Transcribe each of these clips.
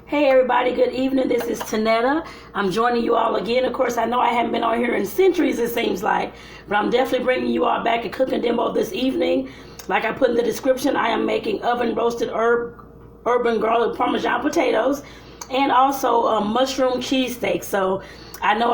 Hey everybody, good evening. This is Tonetta. I'm joining you all again. Of course, I know I haven't been on here in centuries, it seems like, but I'm definitely bringing you all back a cooking demo this evening. Like I put in the description, I am making oven roasted urban garlic Parmesan potatoes and also mushroom cheesesteaks. So I know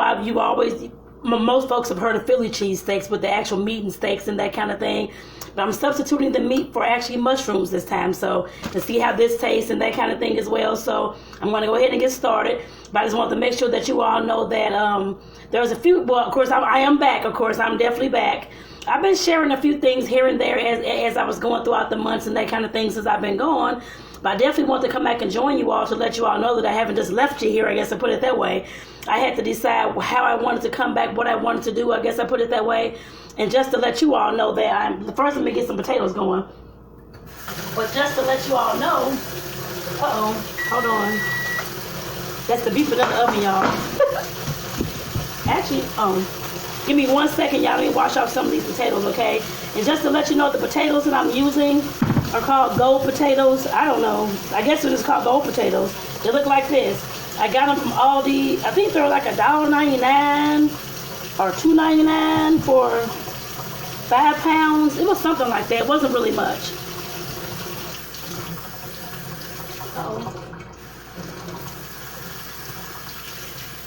most folks have heard of Philly cheesesteaks with the actual meat and steaks and that kind of thing. But I'm substituting the meat for actually mushrooms this time, so to see how this tastes and that kind of thing as well. So I'm going to go ahead and get started. But I just want to make sure that you all know that there's a few, well, of course, I am back. Of course, I'm definitely back. I've been sharing a few things here and there as I was going throughout the months and that kind of thing since I've been gone. But I definitely want to come back and join you all to let you all know that I haven't just left you here, I guess I put it that way. I had to decide how I wanted to come back, what I wanted to do, I guess I put it that way. And just to let you all know that first let me get some potatoes going. But just to let you all know, hold on. That's the beef in the oven, y'all. Actually, give me 1 second, y'all. Let me wash off some of these potatoes, okay? And just to let you know, the potatoes that I'm using are called gold potatoes. I don't know. I guess it is called gold potatoes. They look like this. I got them from Aldi. I think they're like $1.99 or $2.99 for 5 pounds. It was something like that. It wasn't really much.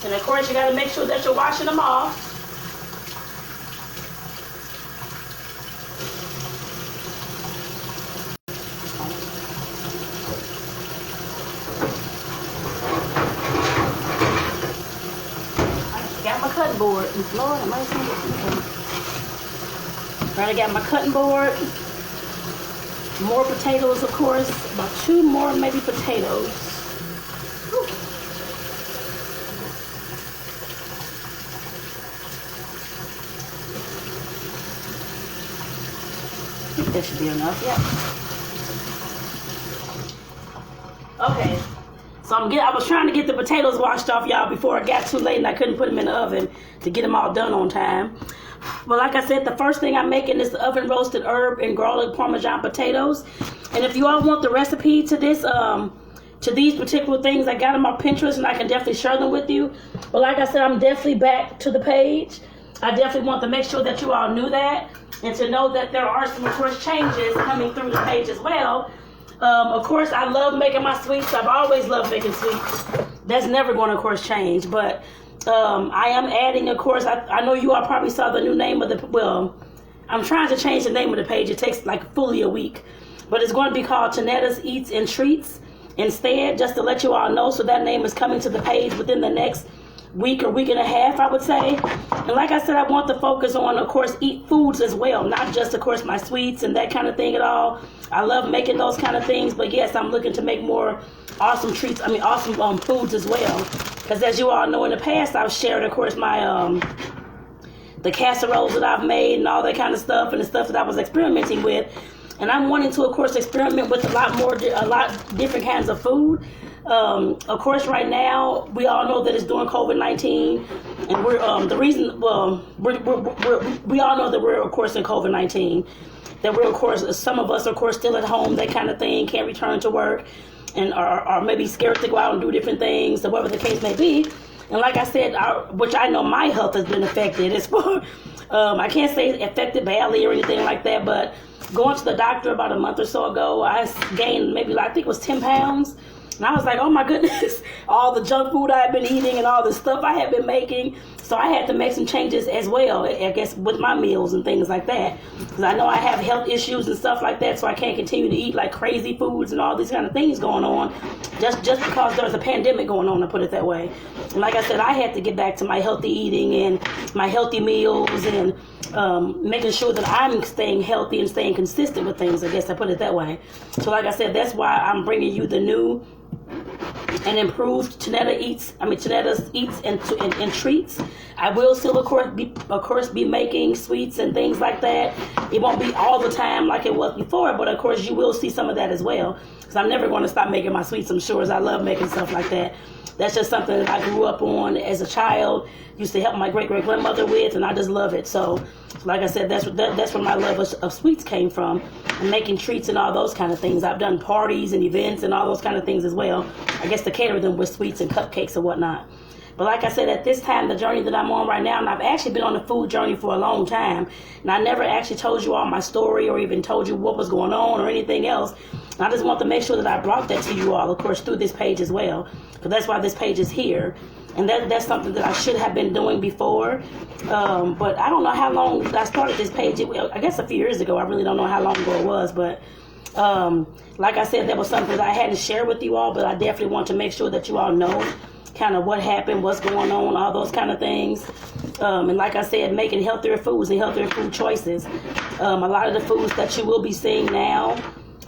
And of course, you got to make sure that you're washing them off. Got my cutting board. Lord, I might Alright, I got my cutting board. More potatoes, of course. About 2 more, maybe, potatoes. Whew. I think that should be enough, yeah. Okay. So I was trying to get the potatoes washed off, y'all, before it got too late and I couldn't put them in the oven to get them all done on time. But like I said, the first thing I'm making is the oven roasted herb and garlic Parmesan potatoes. And if you all want the recipe to this, to these particular things, I got them on Pinterest and I can definitely share them with you. But like I said, I'm definitely back to the page. I definitely want to make sure that you all knew that and to know that there are some, of course, changes coming through the page as well. Of course, I love making my sweets. I've always loved making sweets. That's never going to, of course, change. But I am adding, of course, I know you all probably saw the new name of I'm trying to change the name of the page. It takes like fully a week. But it's going to be called Tonetta's Eats and Treats instead, just to let you all know. So that name is coming to the page within the next week or week and a half, I would say. And like I said, I want to focus on, of course, eat foods as well, not just, of course, my sweets and that kind of thing at all. I love making those kind of things, but yes, I'm looking to make more awesome treats, awesome foods as well. Because as you all know, in the past, I've shared, of course, my the casseroles that I've made and all that kind of stuff, and the stuff that I was experimenting with. And I'm wanting to, of course, experiment with a lot different kinds of food. Of course, right now, we all know that it's during COVID-19, and we're we all know that we're, of course, in COVID-19. That we're, of course, some of us are, of course, still at home, that kind of thing, can't return to work, and are maybe scared to go out and do different things, or whatever the case may be. And like I said, which I know my health has been affected. It's I can't say affected badly or anything like that, but going to the doctor about a month or so ago, I gained maybe, I think it was 10 pounds. And I was like, oh my goodness, all the junk food I had been eating and all the stuff I had been making. So I had to make some changes as well, I guess, with my meals and things like that. Because I know I have health issues and stuff like that, so I can't continue to eat like crazy foods and all these kind of things going on just because there's a pandemic going on, to put it that way. And like I said, I had to get back to my healthy eating and my healthy meals and making sure that I'm staying healthy and staying consistent with things, I guess I put it that way. So like I said, that's why I'm bringing you the new and improved Tonetta's Eats and Treats. I will still, of course, be making sweets and things like that. It won't be all the time like it was before, but of course you will see some of that as well. because I'm never going to stop making my sweets. I'm sure, as I love making stuff like that. That's just something that I grew up on as a child. Used to help my great-great-grandmother with, and I just love it. So like I said, that's where my love of sweets came from, and making treats and all those kind of things. I've done parties and events and all those kind of things as well. I guess to cater them with sweets and cupcakes and whatnot. But like I said, at this time, the journey that I'm on right now, and I've actually been on a food journey for a long time, and I never actually told you all my story or even told you what was going on or anything else. And I just want to make sure that I brought that to you all, of course, through this page as well, because that's why this page is here. And that's something that I should have been doing before. But I don't know how long I started this page. I guess a few years ago. I really don't know how long ago it was. But like I said, that was something that I had to share with you all, but I definitely want to make sure that you all know kind of what happened, what's going on, all those kind of things. And like I said, making healthier foods and healthier food choices. A lot of the foods that you will be seeing now,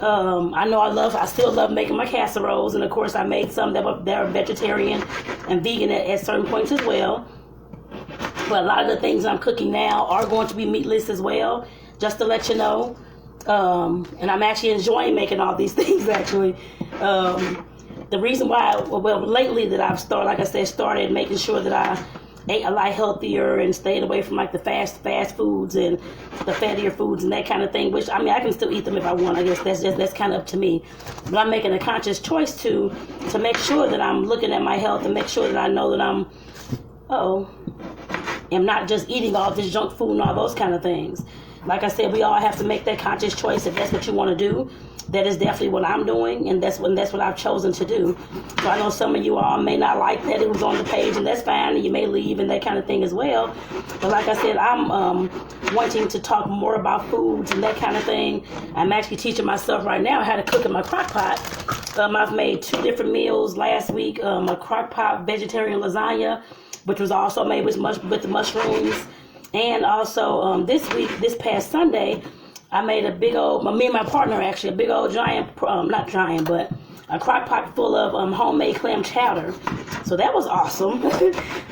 I still love making my casseroles, and of course I made some that are vegetarian and vegan at certain points as well. But a lot of the things I'm cooking now are going to be meatless as well, just to let you know. And I'm actually enjoying making all these things actually. The reason why, lately that I've started making sure that I ate a lot healthier and stayed away from like the fast foods and the fattier foods and that kind of thing, which I mean I can still eat them if I want. I guess that's kind of up to me. But I'm making a conscious choice to make sure that I'm looking at my health and make sure that I know that I'm not just eating all this junk food and all those kind of things. Like I said, we all have to make that conscious choice if that's what you want to do. That is definitely what I'm doing, and that's what I've chosen to do. So I know some of you all may not like that it was on the page, and that's fine, and you may leave and that kind of thing as well. But like I said, I'm wanting to talk more about foods and that kind of thing. I'm actually teaching myself right now how to cook in my crock pot. I've made 2 different meals last week, a crock pot vegetarian lasagna, which was also made with the mushrooms. And also this past Sunday, I made me and my partner actually, a big old giant, not giant, but a crock pot full of homemade clam chowder. So that was awesome.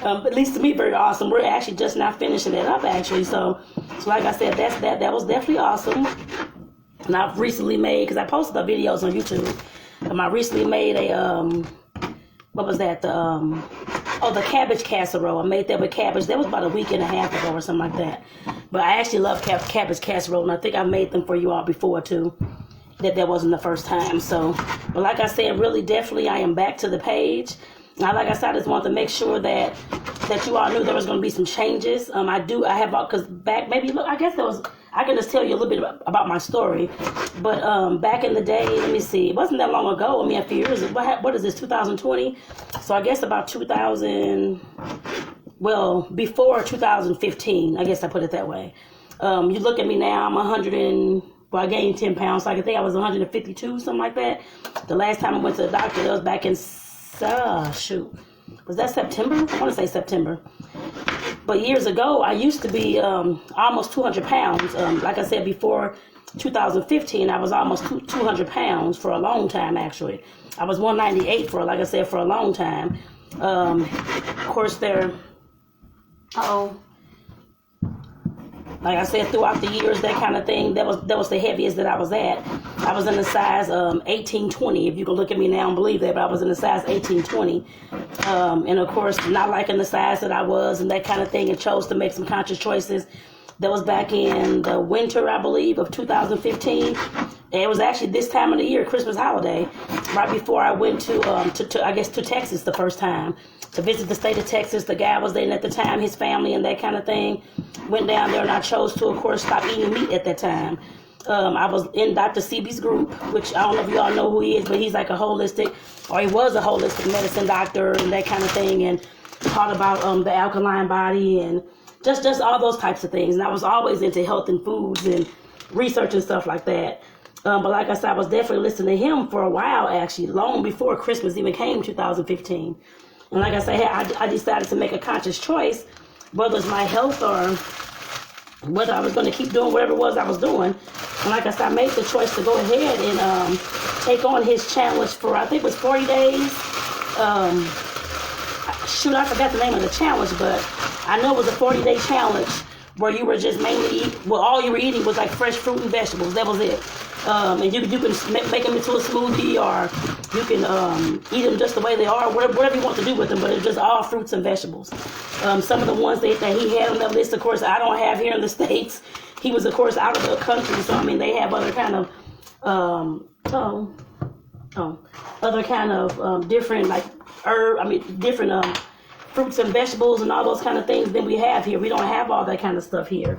At least to me, very awesome. We're actually just now finishing it up actually. So like I said, that was definitely awesome. And I've recently made, because I posted the videos on YouTube, I recently made a, what was that? The cabbage casserole. I made that with cabbage. That was about a week and a half ago or something like that. But I actually love cabbage casserole, and I think I made them for you all before too. That wasn't the first time. So, but like I said, really, definitely, I am back to the page. Now, like I said, I just wanted to make sure that you all knew there was going to be some changes. I have, because back, maybe, look, I guess I can just tell you a little bit about my story. But back in the day, let me see, it wasn't that long ago, a few years ago. What is this, 2020? So I guess about before 2015, I guess I put it that way. You look at me now, I'm I gained 10 pounds, so I think I was 152, something like that. The last time I went to the doctor, that was back in, was that September? I want to say September. But years ago, I used to be almost 200 pounds. Like I said, before 2015, I was almost 200 pounds for a long time, actually. I was 198 for a long time. Of course, like I said, throughout the years, that kind of thing, that was the heaviest that I was at. I was in the size 18-20. If you can look at me now and believe that, but I was in the size 18-20. And of course, not liking the size that I was and that kind of thing, and chose to make some conscious choices. That was back in the winter, I believe, of 2015. And it was actually this time of the year, Christmas holiday, right before I went to Texas the first time to visit the state of Texas. The guy was there at the time, his family and that kind of thing. Went down there, and I chose to, of course, stop eating meat at that time. I was in Dr. Seaby's group, which I don't know if you all know who he is, but he's like he was a holistic medicine doctor and that kind of thing, and taught about the alkaline body and just all those types of things. And I was always into health and foods and research and stuff like that. But like I said, I was definitely listening to him for a while, actually, long before Christmas even came, 2015. And like I said, I decided to make a conscious choice, whether it's my health or whether I was going to keep doing whatever it was I was doing. And like I said, I made the choice to go ahead and take on his challenge for, I think it was 40 days. I forgot the name of the challenge, but I know it was a 40-day challenge where you were just all you were eating was like fresh fruit and vegetables. That was it. And you can make them into a smoothie, or you can eat them just the way they are, whatever you want to do with them, but it's just all fruits and vegetables. Some of the ones that he had on that list, of course, I don't have here in the States. He was, of course, out of the country, so I mean, they have other kind of, different, like, different fruits and vegetables and all those kind of things than we have here. We don't have all that kind of stuff here.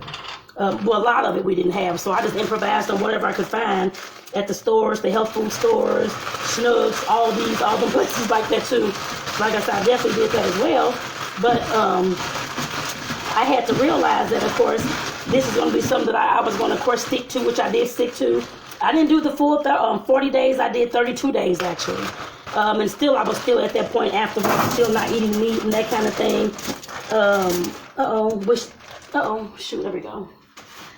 Well, a lot of it we didn't have, so I just improvised on whatever I could find at the stores, the health food stores, Schnucks, all the places like that too. Like I said, I definitely did that as well. But I had to realize that, of course, this is going to be something that I was going to, of course, stick to, which I did stick to. I didn't do the full 40 days. I did 32 days, actually. And still, I was still at that point afterwards, still not eating meat and that kind of thing. Shoot, there we go.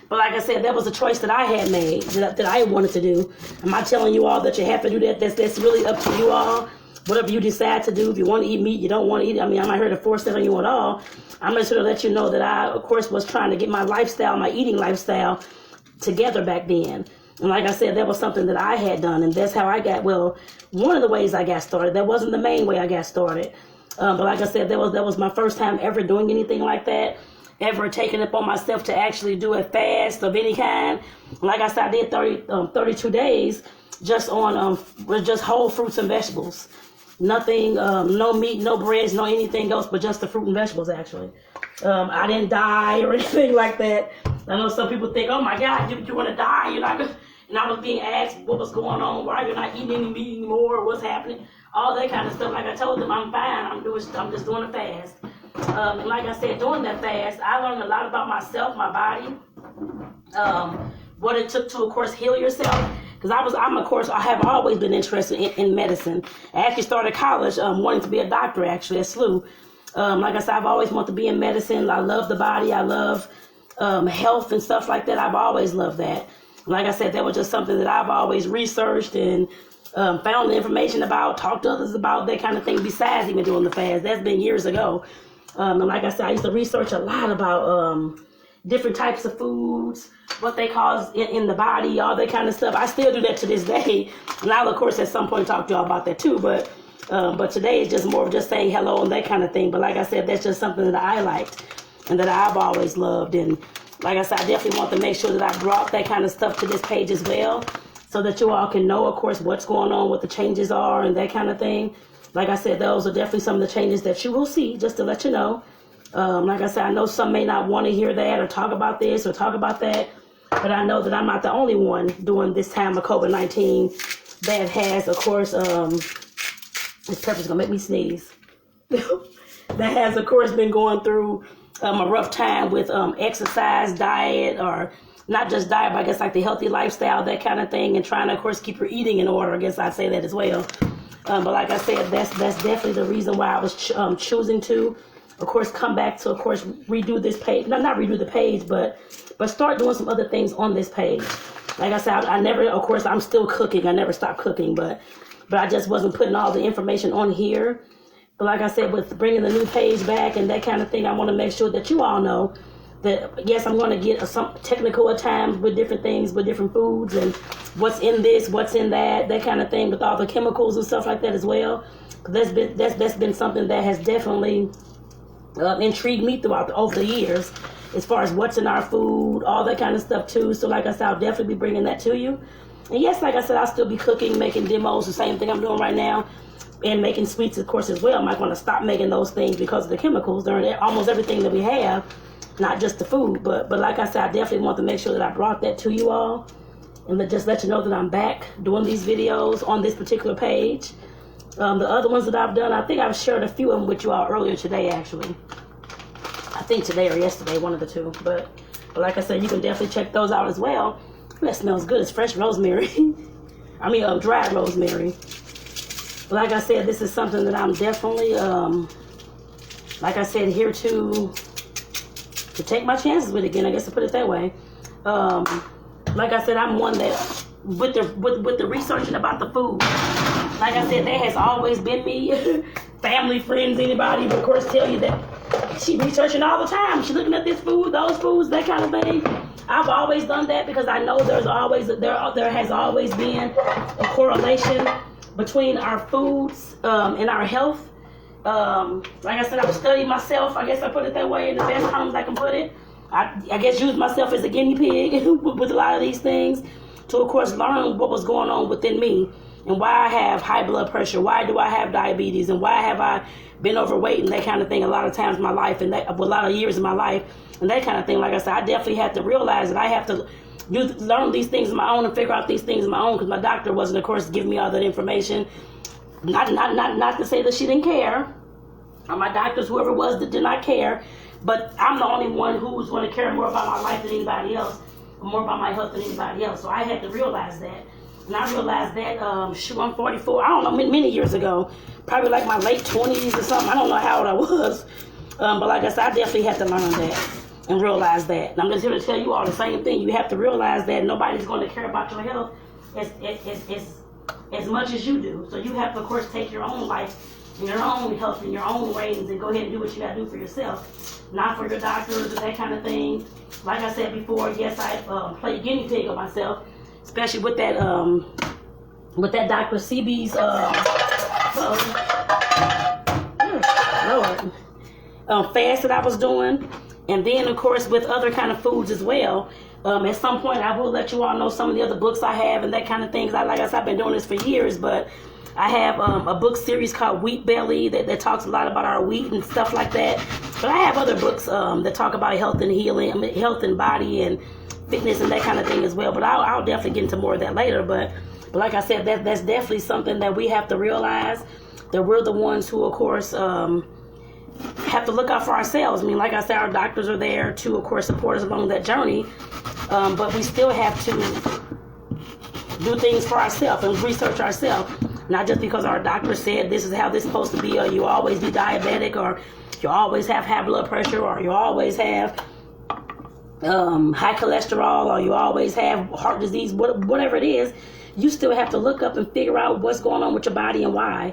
But like I said, that was a choice that I had made, that I wanted to do. I'm not telling you all that you have to do that. That's really up to you all. Whatever you decide to do. If you want to eat meat, you don't want to eat it. I mean, I'm not here to force that on you at all. I'm just here to let you know that I, of course, was trying to get my lifestyle, my eating lifestyle, together back then. And like I said, that was something that I had done. And that's how I got, well, one of the ways I got started. That wasn't the main way I got started. But like I said, that was my first time ever doing anything like that. Ever taking it upon myself to actually do a fast of any kind. Like I said, I did 32 days just on with just whole fruits and vegetables. Nothing, no meat, no breads, no anything else, but just the fruit and vegetables, actually. I didn't die or anything like that. I know some people think, oh my God, you want to die? You're not gonna... And I was being asked what was going on, why you're not eating any meat anymore, what's happening, all that kind of stuff. Like I told them, I'm fine. I'm just doing a fast. And like I said, doing that fast, I learned a lot about myself, my body, what it took to, of course, heal yourself. Because I have always been interested in medicine. I actually started college wanting to be a doctor, actually, at SLU. Like I said, I've always wanted to be in medicine. I love the body. I love health and stuff like that. I've always loved that. Like I said, that was just something that I've always researched and found the information about, talked to others about, that kind of thing, besides even doing the fast. That's been years ago. And like I said, I used to research a lot about different types of foods, what they cause in the body, all that kind of stuff. I still do that to this day. And I'll, of course, at some point talk to y'all about that too. But today is just more of just saying hello and that kind of thing. But like I said, that's just something that I liked and that I've always loved. And like I said, I definitely want to make sure that I brought that kind of stuff to this page as well, so that you all can know, of course, what's going on, what the changes are, and that kind of thing. Like I said, those are definitely some of the changes that you will see, just to let you know. Like I said, I know some may not want to hear that or talk about this or talk about that, but I know that I'm not the only one during this time of COVID-19 that has, of course, this pepper's going to make me sneeze, that has, of course, been going through a rough time with exercise, diet, or not just diet, but I guess like the healthy lifestyle, that kind of thing, and trying to, of course, keep your eating in order. I guess I'd say that as well. But like I said, that's definitely the reason why I was choosing to, of course, come back to, of course, redo this page. No, not redo the page, but start doing some other things on this page. Like I said, I never, of course, I'm still cooking. I never stopped cooking, but I just wasn't putting all the information on here. But like I said, with bringing the new page back and that kind of thing, I want to make sure that you all know that, yes, I'm going to get some technical at times with different things, with different foods and what's in this, what's in that kind of thing, with all the chemicals and stuff like that as well. That's been something that has definitely intrigued me over the years, as far as what's in our food, all that kind of stuff too. So like I said, I'll definitely be bringing that to you. And yes, like I said, I'll still be cooking, making demos, the same thing I'm doing right now. And making sweets, of course, as well. I'm not going to stop making those things because of the chemicals. They're in almost everything that we have, not just the food. But like I said, I definitely want to make sure that I brought that to you all. And just let you know that I'm back doing these videos on this particular page. The other ones that I've done, I think I've shared a few of them with you all earlier today, actually. I think today or yesterday, one of the two. But like I said, you can definitely check those out as well. That smells good. It's fresh rosemary. I mean, dried rosemary. Like I said, this is something that I'm definitely, like I said, here to take my chances with again, I guess, to put it that way. Like I said, I'm one that, with the researching about the food, like I said, that has always been me. Family, friends, anybody, of course, tell you that she researching all the time. She looking at this food, those foods, that kind of thing. I've always done that because I know there has always been a correlation between our foods and our health. Like I said, I've studied myself. I guess I put it that way in the best terms I can put it. I guess use myself as a guinea pig with a lot of these things to, of course, learn what was going on within me and why I have high blood pressure, why do I have diabetes, and why have I been overweight and that kind of thing a lot of times in my life, and a lot of years in my life, and that kind of thing. Like I said, I definitely had to realize that I have to learn these things on my own and figure out these things on my own because my doctor wasn't, of course, giving me all that information. Not to say that she didn't care, or my doctors, whoever it was, that did not care, but I'm the only one who's going to care more about my life than anybody else, or more about my health than anybody else. So I had to realize that. And I realized that, I'm 44, I don't know, many years ago, probably like my late 20s or something. I don't know how old I was. But like I said, I definitely had to learn that and realize that. And I'm just here to tell you all the same thing. You have to realize that nobody's going to care about your health as much as you do. So you have to, of course, take your own life and your own health in your own reins and go ahead and do what you got to do for yourself. Not for your doctors or that kind of thing. Like I said before, yes, I played guinea pig on myself. Especially with that Dr. CB's fast that I was doing, and then of course with other kind of foods as well. At some point, I will let you all know some of the other books I have and that kind of things. Like I said, I've been doing this for years, but I have a book series called Wheat Belly that talks a lot about our wheat and stuff like that. But I have other books that talk about health and healing, health and body and fitness and that kind of thing as well, but I'll definitely get into more of that later. But like I said, that's definitely something that we have to realize, that we're the ones who, of course, have to look out for ourselves. I mean, like I said, our doctors are there to, of course, support us along that journey, but we still have to do things for ourselves and research ourselves, not just because our doctor said this is how this is supposed to be, or you always be diabetic, or you always have high blood pressure, or you always have high cholesterol, or you always have heart disease, whatever it is. You still have to look up and figure out what's going on with your body and why.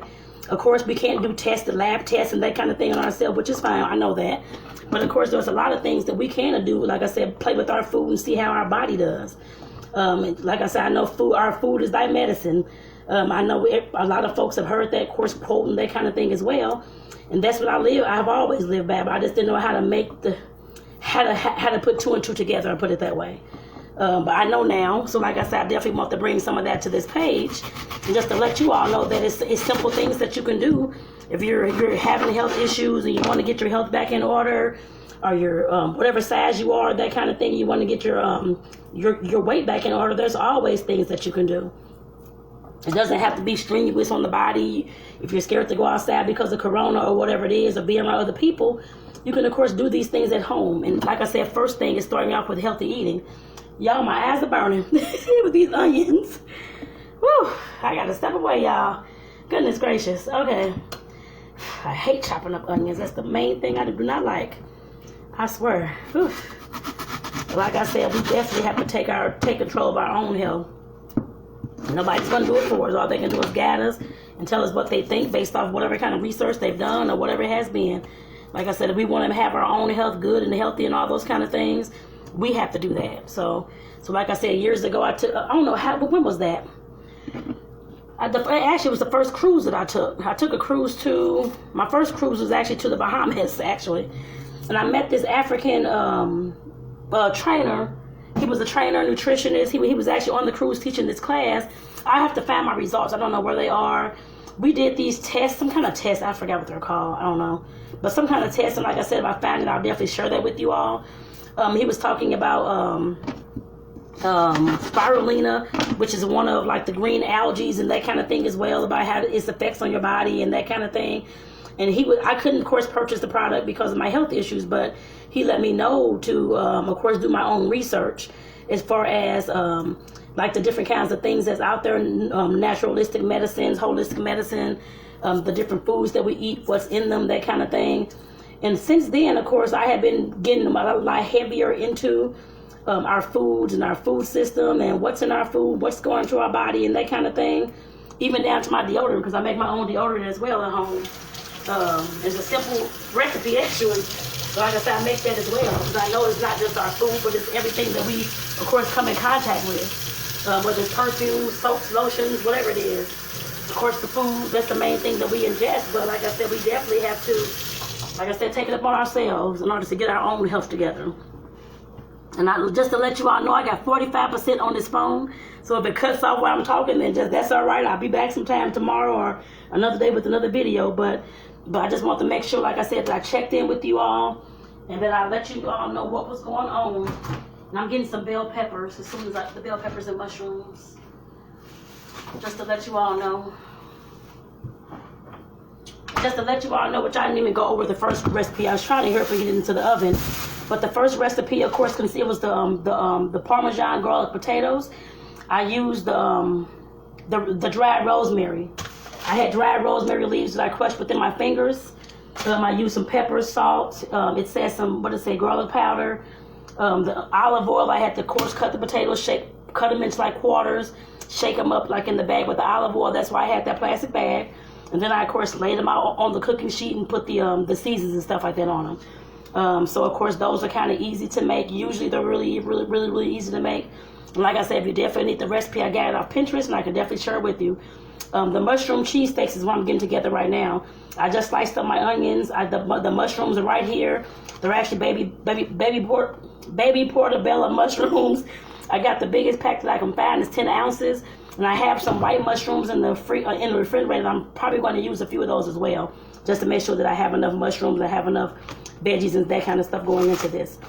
Of course, we can't do lab tests and that kind of thing on ourselves, which is fine, I know that. But of course, there's a lot of things that we can do, like I said, play with our food and see how our body does. Like I said, I know our food is thy medicine. I know a lot of folks have heard that, of course, quote and that kind of thing as well. And that's what I've always lived by, but I just didn't know how to make how to put two and two together and put it that way. But I know now, so like I said, I definitely want to bring some of that to this page, and just to let you all know that it's simple things that you can do if you're having health issues and you want to get your health back in order, or your whatever size you are, that kind of thing. You want to get your weight back in order. There's always things that you can do. It doesn't have to be strenuous on the body. If you're scared to go outside because of corona or whatever it is, or being around other people, you can, of course, do these things at home. And like I said, first thing is starting off with healthy eating. Y'all, my eyes are burning with these onions. Whew, I gotta step away, y'all. Goodness gracious. Okay. I hate chopping up onions. That's the main thing I do not like. I swear. Whew. Like I said, we definitely have to take control of our own health. Nobody's gonna do it for us. All they can do is guide us and tell us what they think based off whatever kind of research they've done or whatever it has been. Like I said, if we want to have our own health good and healthy and all those kind of things, we have to do that. So like I said, years ago, I don't know when was that? Actually, it was the first cruise that I took. I took a cruise my first cruise was actually to the Bahamas, actually. And I met this African trainer. He was a trainer, nutritionist. He was actually on the cruise teaching this class. I have to find my results. I don't know where they are. We did these tests, some kind of tests. I forgot what they're called. I don't know. But some kind of test. And like I said, if I find it, I'll definitely share that with you all. He was talking about spirulina, which is one of like the green algae and that kind of thing as well, about how its effects on your body and that kind of thing. And I couldn't, of course, purchase the product because of my health issues, but he let me know to, of course, do my own research as far as like the different kinds of things that's out there, naturalistic medicines, holistic medicine, the different foods that we eat, what's in them, that kind of thing. And since then, of course, I have been getting a lot heavier into our foods and our food system and what's in our food, what's going through our body and that kind of thing. even down to my deodorant, because I make my own deodorant as well at home. It's a simple recipe actually. So like I said, I make that as well, because I know it's not just our food, but it's everything that we, of course, come in contact with. Whether it's perfumes, soaps, lotions, whatever it is. Of course, the food, that's the main thing that we ingest, but like I said, we definitely have to, like I said, take it upon ourselves in order to get our own health together. And just to let you all know, I got 45% on this phone, so if it cuts off while I'm talking, then that's all right. I'll be back sometime tomorrow or another day with another video, but I just want to make sure, like I said, that I checked in with you all, and that I let you all know what was going on. And I'm getting some bell peppers as soon as the bell peppers and mushrooms, just to let you all know. Just to let you all know, which I didn't even go over the first recipe. I was trying to hear if we get it into the oven. But the first recipe, of course, it was the Parmesan garlic potatoes. I used the dried rosemary. I had dried rosemary leaves that I crushed within my fingers. I used some pepper, salt. It says garlic powder. The olive oil. I had to coarse cut the potatoes, cut them into like quarters, shake them up like in the bag with the olive oil. That's why I had that plastic bag. And then I, of course, laid them out on the cooking sheet and put the seasons and stuff like that on them. So, of course, those are kind of easy to make. Usually, they're really, really, really, really easy to make. And like I said, if you definitely need the recipe, I got it off Pinterest, and I can definitely share it with you. The mushroom cheesesteaks is what I'm getting together right now. I just sliced up my onions. The mushrooms are right here. They're actually baby portobello mushrooms. I got the biggest pack that I can find. It's 10 ounces. And I have some white mushrooms in the refrigerator. I'm probably going to use a few of those as well, just to make sure that I have enough mushrooms, I have enough veggies and that kind of stuff going into this.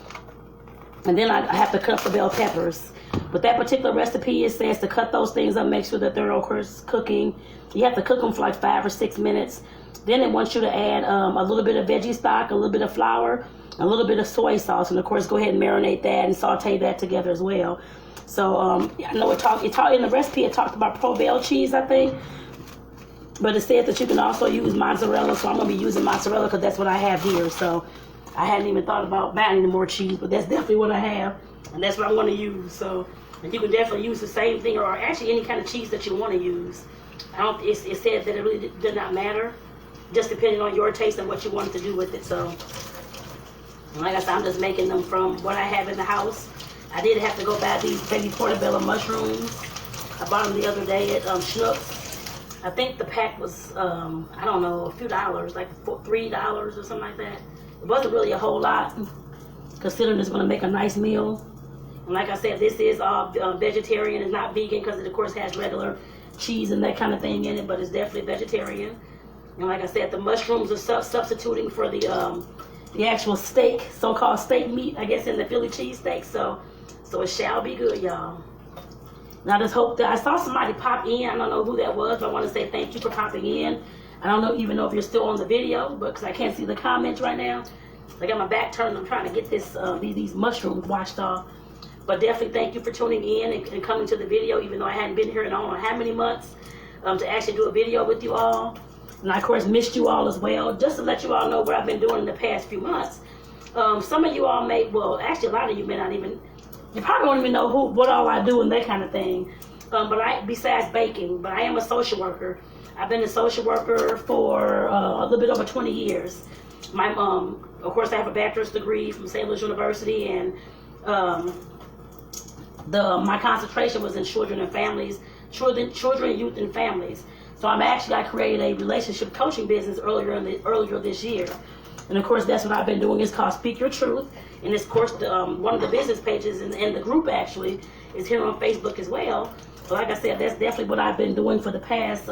And then I have to cut up the bell peppers. With that particular recipe, it says to cut those things up, make sure that they're, of course, cooking. You have to cook them for like 5 or 6 minutes. Then it wants you to add a little bit of veggie stock, a little bit of flour, a little bit of soy sauce, and of course go ahead and marinate that and saute that together as well. So I know it talked in the recipe. It talked about Provel cheese, I think, but it said that you can also use mozzarella. So I'm gonna be using mozzarella because that's what I have here. So I hadn't even thought about buying any more cheese, but that's definitely what I have, and that's what I'm gonna use. So, and you can definitely use the same thing, or actually any kind of cheese that you want to use. It said that it really did not matter, just depending on your taste and what you wanted to do with it. So, like I said, I'm just making them from what I have in the house. I did have to go buy these baby portobello mushrooms. I bought them the other day at Schnucks. I think the pack was, I don't know, a few dollars, like $3 or something like that. It wasn't really a whole lot, considering it's going to make a nice meal. And like I said, this is all vegetarian. It's not vegan because it, of course, has regular cheese and that kind of thing in it, but it's definitely vegetarian. And like I said, the mushrooms are substituting for the actual steak, so-called steak meat, I guess, in the Philly cheesesteak. So it shall be good, y'all. And I just hope that I saw somebody pop in. I don't know who that was, but I want to say thank you for popping in. I don't even know if you're still on the video, but because I can't see the comments right now. I got my back turned. I'm trying to get these mushrooms washed off. But definitely thank you for tuning in and coming to the video, even though I hadn't been here in I don't know how many months to actually do a video with you all. And I, of course, missed you all as well, just to let you all know what I've been doing in the past few months. Some of you all well, actually a lot of you may not even, you probably don't even know what all I do and that kind of thing. Besides baking, but I am a social worker. I've been a social worker for a little bit over 20 years. Of course, I have a bachelor's degree from St. Louis University, and my concentration was in children and families, children, youth, and families. So I created a relationship coaching business earlier this year. And of course, that's what I've been doing. It's called Speak Your Truth. And of course, one of the business pages in the group actually is here on Facebook as well. But like I said, that's definitely what I've been doing for the past,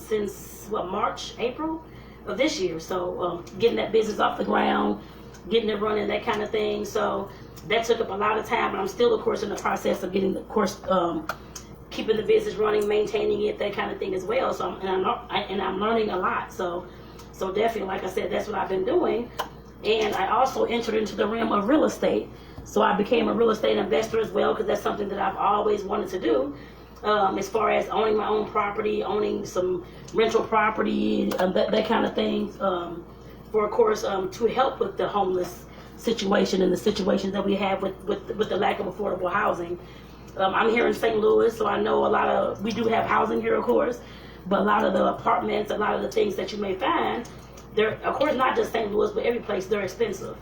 since March, April of this year. So getting that business off the ground, getting it running, that kind of thing. So that took up a lot of time, but I'm still, of course, in the process of getting, of course, keeping the business running, maintaining it, that kind of thing as well. So I'm learning a lot. So definitely, like I said, that's what I've been doing. And I also entered into the realm of real estate. So I became a real estate investor as well, because that's something that I've always wanted to do. As far as owning my own property, owning some rental property, that kind of thing. For, of course, to help with the homeless situation and the situations that we have with the lack of affordable housing. I'm here in St. Louis, so I know we do have housing here, of course, But a lot of the apartments, a lot of the things that you may find, they're, of course, not just St. Louis, but every place, they're expensive.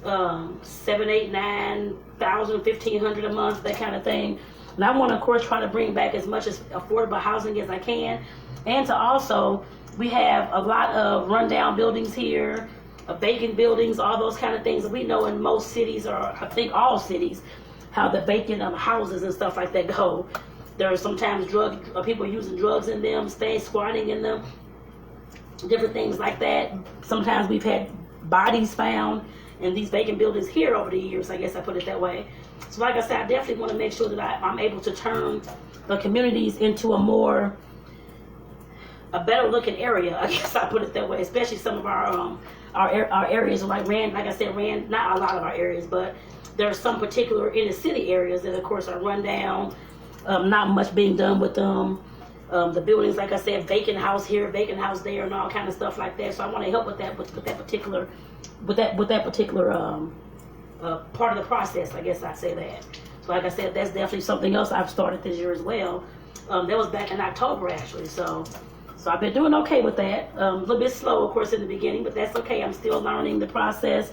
7, 8, 9,000, 1,500 a month, that kind of thing. And I want to, of course, try to bring back as much as affordable housing as I can. And to also, we have a lot of rundown buildings here, vacant buildings, all those kind of things. We know in most cities, or I think all cities, how the vacant houses and stuff like that go. There are sometimes people using drugs in them, staying squatting in them, different things like that. Sometimes we've had bodies found in these vacant buildings here over the years, I guess I put it that way. So like I said, I definitely want to make sure that I'm able to turn the communities into a better looking area, I guess I put it that way, especially some of our areas, like I said, not a lot of our areas, but there are some particular inner city areas that of course are run down, not much being done with them. The buildings, like I said, vacant house here, vacant house there, and all kind of stuff like that. So I want to help with that, with that particular part of the process. I guess I'd say that. So like I said, that's definitely something else I've started this year as well. That was back in October actually. So I've been doing okay with that. A little bit slow, of course, in the beginning, but that's okay. I'm still learning the process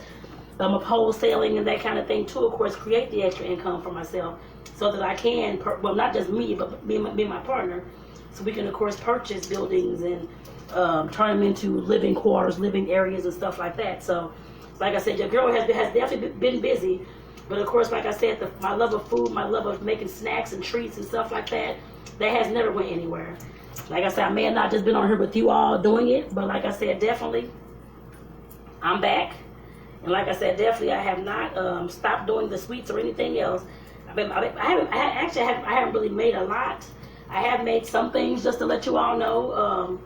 of wholesaling and that kind of thing to, of course, create the extra income for myself, so that I can, well, not just me, but me and my partner. So we can, of course, purchase buildings and turn them into living quarters, living areas, and stuff like that. So, like I said, your girl has definitely been busy. But, of course, like I said, my love of food, my love of making snacks and treats and stuff like that, that has never went anywhere. Like I said, I may have not just been on here with you all doing it, but like I said, definitely, I'm back. And like I said, definitely, I have not stopped doing the sweets or anything else. I haven't really made a lot. I have made some things, just to let you all know,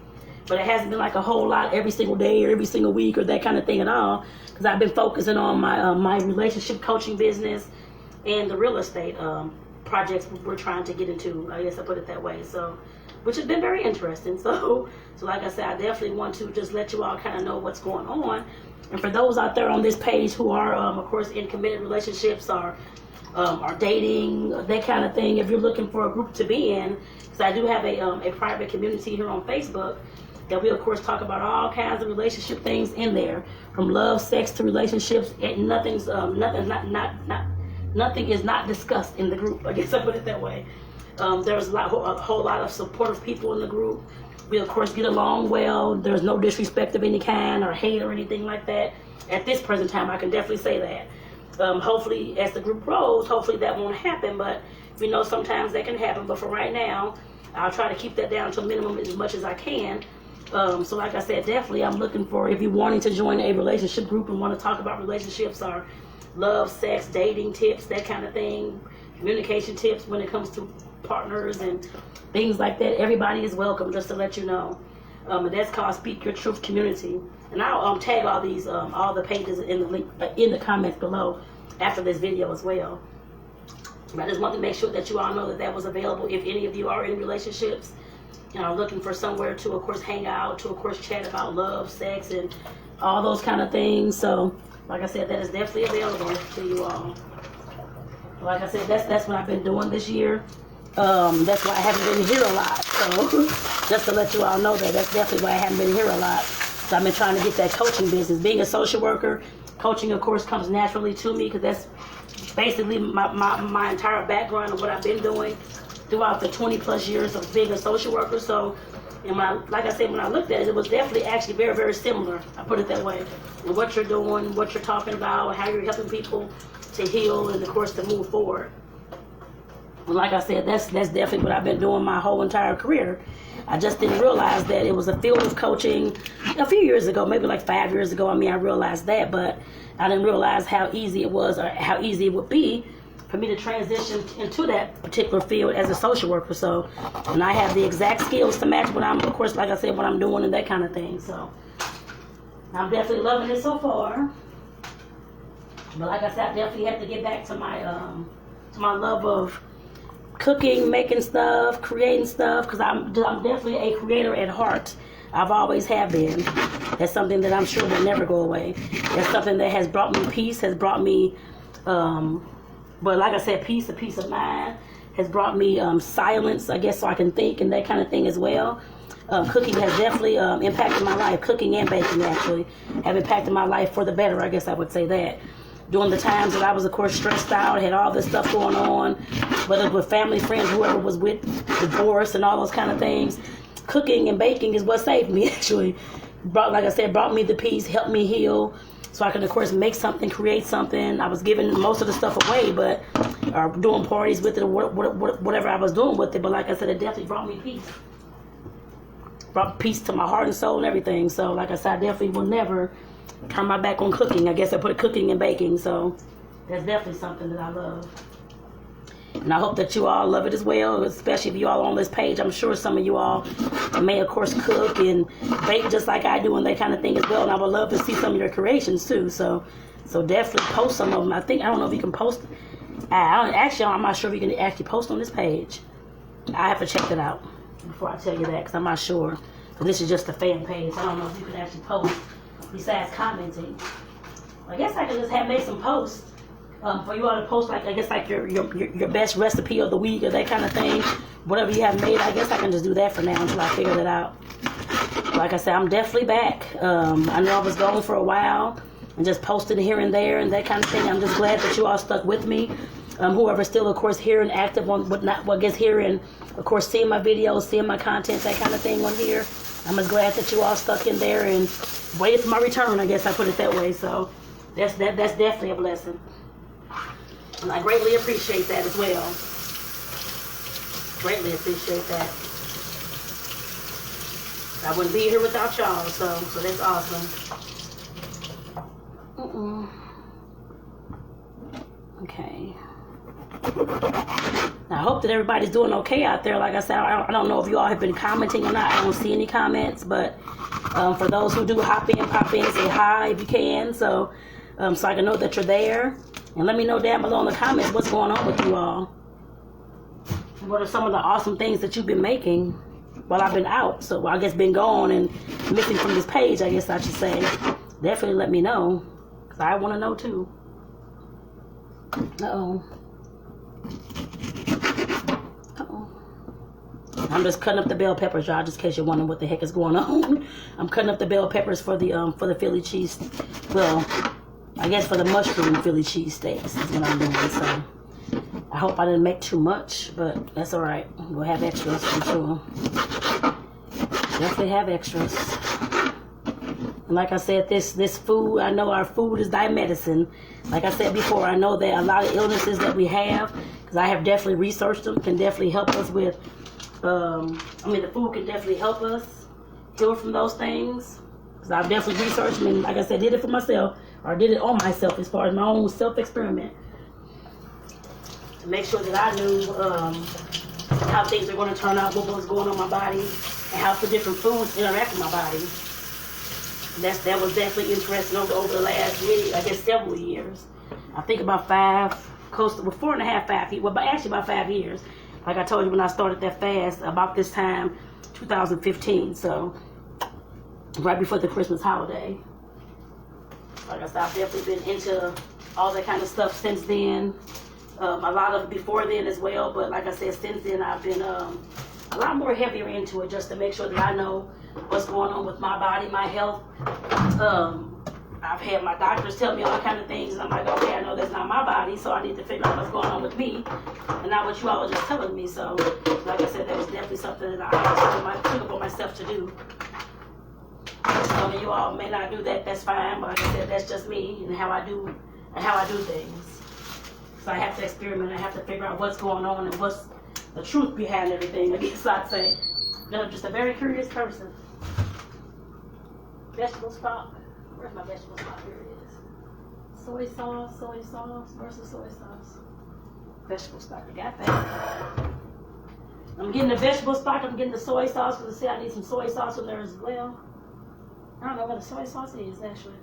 but it hasn't been like a whole lot every single day or every single week or that kind of thing at all, because I've been focusing on my relationship coaching business and the real estate projects we're trying to get into. I guess I put it that way. So, which has been very interesting. So like I said, I definitely want to just let you all kind of know what's going on. And for those out there on this page who are, of course, in committed relationships or dating, that kind of thing, if you're looking for a group to be in, because I do have a private community here on Facebook that we, of course, talk about all kinds of relationship things in there, from love, sex to relationships. Nothing is not discussed in the group. I guess I put it that way. There's a whole lot of supportive people in the group. We, of course, get along well. There's no disrespect of any kind or hate or anything like that. At this present time, I can definitely say that. Hopefully, as the group grows, hopefully that won't happen. But we know sometimes that can happen. But for right now, I'll try to keep that down to a minimum as much as I can. So like I said, definitely I'm looking for, if you're wanting to join a relationship group and want to talk about relationships or love, sex, dating tips, that kind of thing, communication tips when it comes to partners and things like that, everybody is welcome, just to let you know. And that's called Speak Your Truth Community. And I'll tag all these, all the pages in the link, in the comments below after this video as well. But I just want to make sure that you all know that that was available if any of you are in relationships, looking for somewhere to, of course, hang out, to, of course, chat about love, sex, and all those kind of things. So, like I said, that is definitely available to you all. Like I said, that's what I've been doing this year. That's why I haven't been here a lot. So, just to let you all know that's definitely why I haven't been here a lot. So I've been trying to get that coaching business. Being a social worker, coaching, of course, comes naturally to me, because that's basically my entire background of what I've been doing throughout the 20 plus years of being a social worker. So, and like I said, when I looked at it, it was definitely actually very, very similar. I put it that way. And what you're doing, what you're talking about, how you're helping people to heal, and of course to move forward. And like I said, that's definitely what I've been doing my whole entire career. I just didn't realize that it was a field of coaching a few years ago, maybe like 5 years ago. I realized that, but I didn't realize how easy it was, or how easy it would be for me to transition into that particular field as a social worker. So, and I have the exact skills to match what I'm, of course, like I said, what I'm doing and that kind of thing. So, I'm definitely loving it so far. But like I said, I definitely have to get back to my love of cooking, making stuff, creating stuff, because I'm definitely a creator at heart. I've always have been. That's something that I'm sure will never go away. That's something that has brought me peace, has brought me, but like I said, peace of mind, has brought me silence, I guess, so I can think and that kind of thing as well. cooking has definitely impacted my life. Cooking and baking, actually, have impacted my life for the better. I guess I would say that. During the times that I was, of course, stressed out, had all this stuff going on, whether it was family, friends, whoever was with, divorce, and all those kind of things, cooking and baking is what saved me, actually. Like I said, brought me the peace, helped me heal, so I can, of course, make something, create something. I was giving most of the stuff away, but or doing parties with it, or whatever I was doing with it. But like I said, it definitely brought me peace. Brought peace to my heart and soul and everything. So, like I said, I definitely will never turn my back on cooking. I guess I put cooking and baking, so that's definitely something that I love. And I hope that you all love it as well, especially if you all on this page. I'm sure some of you all may, of course, cook and bake just like I do and that kind of thing as well. And I would love to see some of your creations too. So definitely post some of them. I don't know if you can post. I'm not sure if you can actually post on this page. I have to check it out before I tell you that, because I'm not sure. So this is just a fan page. I don't know if you can actually post besides commenting. I guess I can just make some posts for you all to post, like, I guess, like your best recipe of the week or that kind of thing. Whatever you have made, I guess I can just do that for now until I figure that out. Like I said, I'm definitely back. I know I was gone for a while and just posted here and there and that kind of thing. I'm just glad that you all stuck with me. Whoever's still, of course, here and active on here and, of course, seeing my videos, seeing my content, that kind of thing on here. I'm just glad that you all stuck in there and waited for my return, I guess I put it that way. So that's definitely a blessing. And I greatly appreciate that as well. Greatly appreciate that. I wouldn't be here without y'all, so that's awesome. Okay. Now, I hope that everybody's doing okay out there. Like I said, I don't know if you all have been commenting or not. I don't see any comments, but for those who do pop in, say hi if you can, so I can know that you're there. And let me know down below in the comments what's going on with you all. What are some of the awesome things that you've been making while I've been out? So, I guess been gone and missing from this page, I guess I should say. Definitely let me know, because I want to know too. Uh-oh. I'm just cutting up the bell peppers, y'all, just in case you're wondering what the heck is going on. I'm cutting up the bell peppers for the Philly cheese. Well, I guess for the mushroom Philly cheese steaks is what I'm doing. So I hope I didn't make too much, but that's all right. We'll have extras, I'm sure. Definitely have extras. And like I said, this food, I know our food is thy medicine. Like I said before, I know that a lot of illnesses that we have, because I have definitely researched them, can definitely help us with, the food can definitely help us heal from those things. Because I've definitely researched them, and like I said, did it for myself, or did it on myself as far as my own self-experiment. To make sure that I knew how things are going to turn out, what was going on in my body, and how the different foods interact with my body. That was definitely interesting over the last, really, I guess, several years. I think about 4.5 years, well, actually about 5 years. Like I told you when I started that fast, about this time, 2015, so right before the Christmas holiday. Like I said, I've definitely been into all that kind of stuff since then. A lot of before then as well, but like I said, since then I've been a lot more heavier into it, just to make sure that I know what's going on with my body, my health. I've had my doctors tell me all kind of things, and I'm like, okay, I know that's not my body, so I need to figure out what's going on with me, and not what you all are just telling me. So, like I said, that was definitely something that I took upon myself to do. Some of you all may not do that, that's fine, but like I said, that's just me and how I do things. So I have to experiment, I have to figure out what's going on and what's the truth behind everything, I guess I'd say. I'm just a very curious person. Vegetable stock. Where's my vegetable stock? Here it is. Soy sauce versus soy sauce. Vegetable stock, you got that. I'm getting the vegetable stock, I'm getting the soy sauce, because I see I need some soy sauce in there as well. I don't know what the soy sauce is, actually.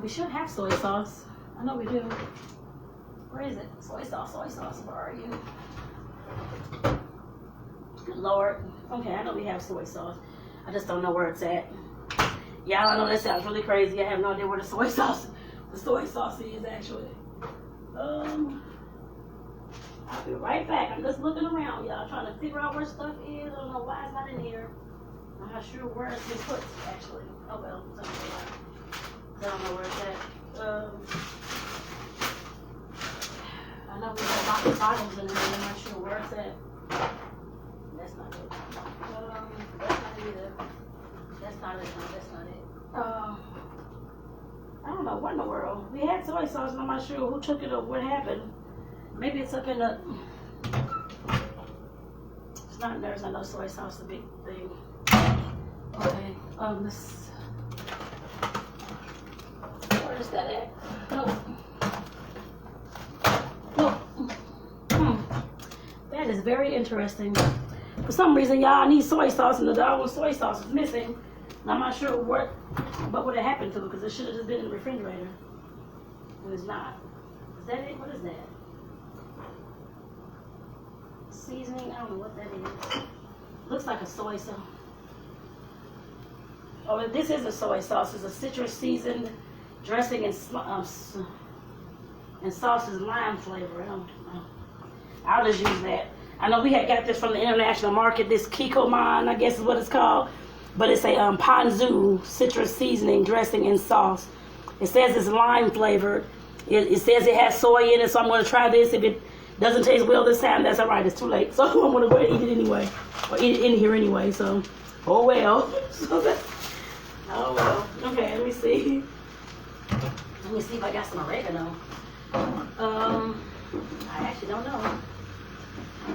We should have soy sauce. I know we do. Where is it? Soy sauce, where are you? Good Lord. Okay, I know we have soy sauce. I just don't know where it's at. Y'all, I know that sounds really crazy. I have no idea where the soy sauce is, actually. I'll be right back. I'm just looking around, y'all, trying to figure out where stuff is. I don't know why it's not in here. I'm not sure where it's been put, actually. Oh, well, I don't know where it's at. I know we have lots of bottles in there, I'm not sure where it's at. That's not it. That's not it either. That's not it. No, that's not it. I don't know what in the world. We had soy sauce, and I'm not sure who took it or what happened. Maybe it's up in the. It's not. There's not no soy sauce. The big thing. Okay. This. Where is that at? Nope. That is very interesting. For some reason, y'all, I need soy sauce, and the doggone soy sauce is missing. And I'm not sure what would have happened to it, because it should have just been in the refrigerator. And it's not. Is that it? What is that? Seasoning? I don't know what that is. Looks like a soy sauce. Oh, this is a soy sauce. It's a citrus seasoned dressing and sauce is lime flavor. I'll just use that. I know we had got this from the international market. This Kikkoman, I guess is what it's called. But it's a ponzu citrus seasoning dressing and sauce. It says it's lime flavored. It says it has soy in it, so I'm going to try this. If it doesn't taste well this time, that's all right. It's too late. So I'm going to go ahead and eat it anyway. Or eat it in here anyway. So, oh well. Oh well. Okay, let me see. Let me see if I got some oregano. I actually don't know.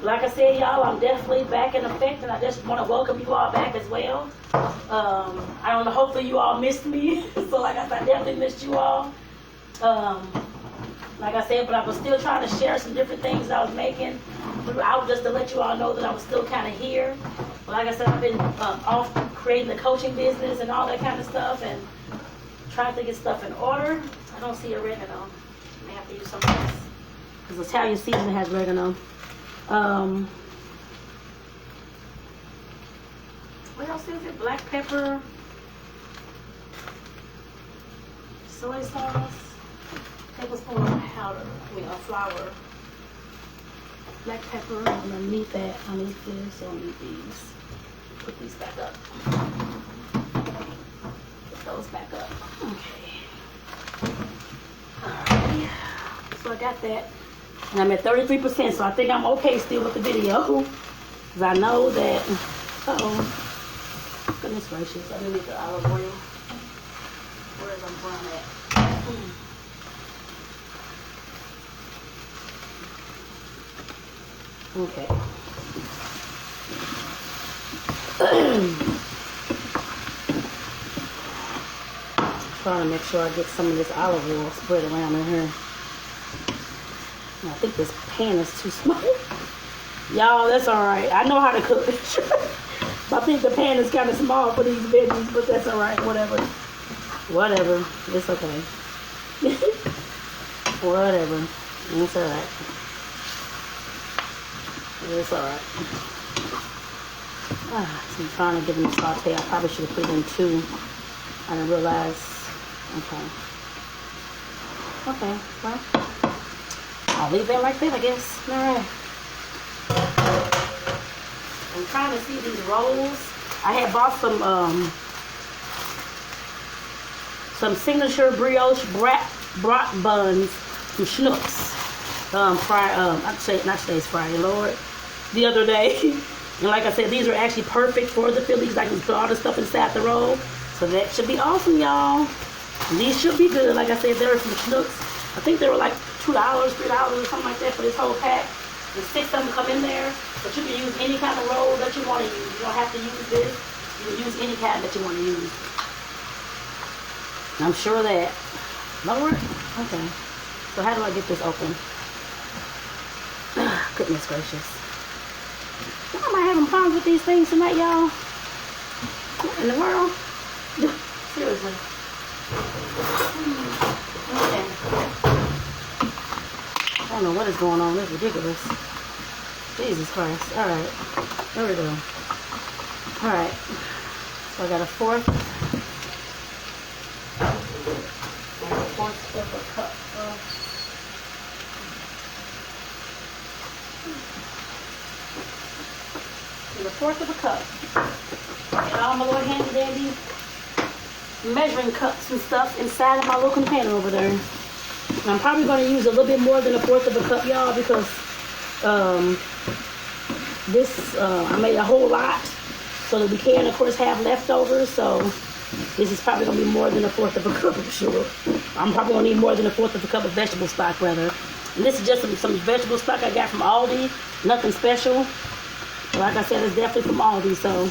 Like I said, y'all, I'm definitely back in effect, and I just want to welcome you all back as well. I don't know, hopefully you all missed me. So like I said, I definitely missed you all. Like I said, but I was still trying to share some different things that I was making throughout, just to let you all know that I was still kind of here. But like I said, I've been off creating the coaching business and all that kind of stuff, and trying to get stuff in order. I don't see oregano. I may have to use something else, because Italian seasoning has oregano. What else is it? Black pepper, soy sauce, tablespoon of powder, of flour, black pepper. I'm gonna need that. I need this. I need these. Put these back up. Put those back up. Okay. Alright. So I got that. And I'm at 33%, so I think I'm okay still with the video. Because I know that, goodness gracious, I didn't need the olive oil. Where's my brown at? Okay. Trying to make sure I get some of this olive oil spread around in here. I think this pan is too small. Y'all, that's alright. I know how to cook. I think the pan is kind of small for these veggies, but that's alright. Whatever. Whatever. It's okay. Whatever. It's alright. It's alright. So I'm trying to give them a saute. I probably should have put it in two. I didn't realize. Okay. Okay. Well, I'll leave that like that, I guess. Alright. I'm trying to see these rolls. I had bought some signature brioche brat buns from Schnucks. Not today's Friday, Lord. The other day. And like I said, these are actually perfect for the Phillies. I can put all the stuff inside the roll. So that should be awesome, y'all. And these should be good. Like I said, they're from Schnucks. I think they were like $2, $3 or something like that for this whole pack. The 6 of them come in there, but you can use any kind of roll that you want to use. You don't have to use this. You can use any kind that you want to use. I'm sure of that. Lord? Okay. So how do I get this open? Goodness gracious. Why am I having problems with these things tonight, y'all? What in the world? Seriously. Okay. I don't know what is going on. It's ridiculous. Jesus Christ. Alright. There we go. Alright. So I got a fourth of a cup of a fourth of a cup. got all my little handy dandy measuring cups and stuff inside of my little container over there. And I'm probably going to use a little bit more than a fourth of a cup, y'all, because I made a whole lot so that we can, of course, have leftovers. So this is probably going to be more than a fourth of a cup, I'm sure. I'm probably going to need more than a fourth of a cup of vegetable stock, rather. And this is just some vegetable stock I got from Aldi. Nothing special. Like I said, it's definitely from Aldi, so.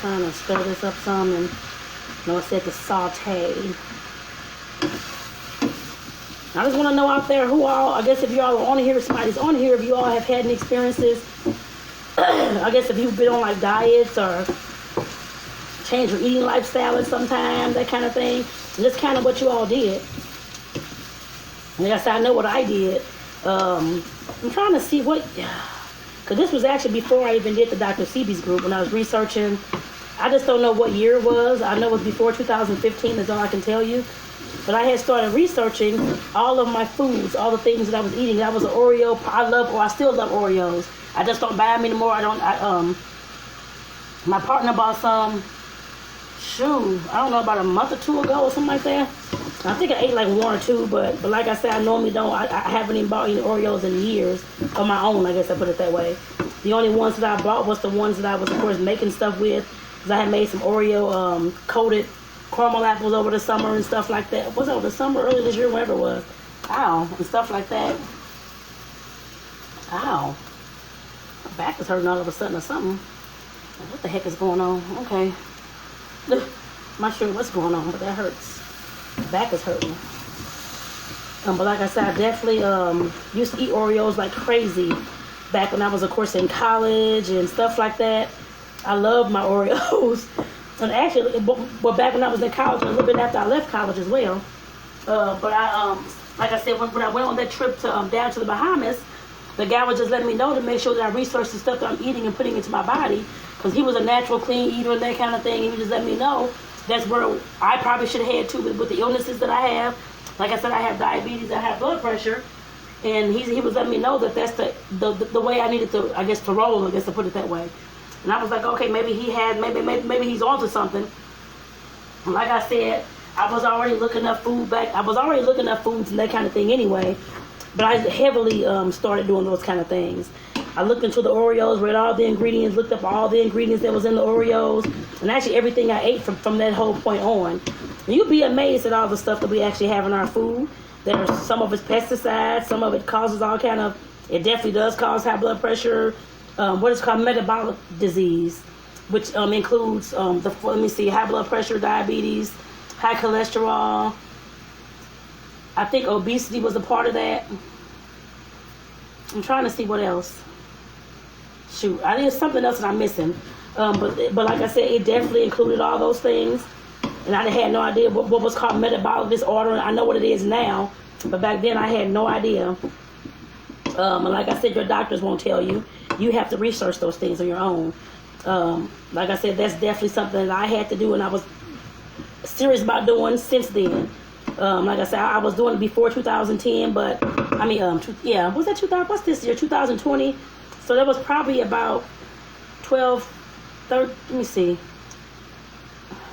Trying to stir this up some, and I said to saute. I just want to know out there who all, I guess if you all are on here, if somebody's on here, if you all have had any experiences, I guess if you've been on like diets or change your eating lifestyle at some time, that kind of thing. And that's kind of what you all did. Like I said, I know what I did. I'm trying to see what, because this was actually before I even did the Dr. Sebi's group when I was researching. I just don't know what year it was. I know it was before 2015, that's all I can tell you. But I had started researching all of my foods, all the things that I was eating. That was an Oreo. I still love Oreos. I just don't buy them anymore. My partner bought some, I don't know, about a month or two ago or something like that. I think I ate like one or two, but like I said, I normally don't. I haven't even bought any Oreos in years of my own, I guess I put it that way. The only ones that I bought was the ones that I was, of course, making stuff with. Because I had made some Oreo coated caramel apples over the summer and stuff like that. Was it over the summer, early this year, whatever it was? Ow, and stuff like that. Ow. My back is hurting all of a sudden or something. What the heck is going on? Okay. I'm not sure what's going on, but that hurts. My back is hurting. But like I said, I definitely used to eat Oreos like crazy back when I was, of course, in college and stuff like that. I love my Oreos. And actually, well, back when I was in college, a little bit after I left college as well. But I, like I said, when I went on that trip to down to the Bahamas, the guy was just letting me know to make sure that I researched the stuff that I'm eating and putting into my body. Because he was a natural clean eater and that kind of thing. And he just let me know that's where I probably should have had too with the illnesses that I have. Like I said, I have diabetes, I have blood pressure. And he was letting me know that that's the way I needed to, I guess, to roll, I guess, to put it that way. And I was like, okay, maybe he's onto something. And like I said, I was already looking up food back. I was already looking up foods and that kind of thing anyway. But I heavily started doing those kind of things. I looked into the Oreos, read all the ingredients, looked up all the ingredients that was in the Oreos, and actually everything I ate from that whole point on. And you'd be amazed at all the stuff that we actually have in our food. There's some of it's pesticides, some of it causes all kind of, it definitely does cause high blood pressure. What is called metabolic disease, which includes high blood pressure, diabetes, high cholesterol. I think obesity was a part of that. I'm trying to see what else. Shoot, I think there's something else that I'm missing. But like I said, it definitely included all those things. And I had no idea what was called metabolic disorder. I know what it is now, but back then I had no idea. And like I said, your doctors won't tell you. You have to research those things on your own. Like I said, that's definitely something that I had to do, and I was serious about doing since then. Like I said, I was doing it before 2010, but I mean, was that 2000? What's this year? 2020. So that was probably about 12, 30. Let me see.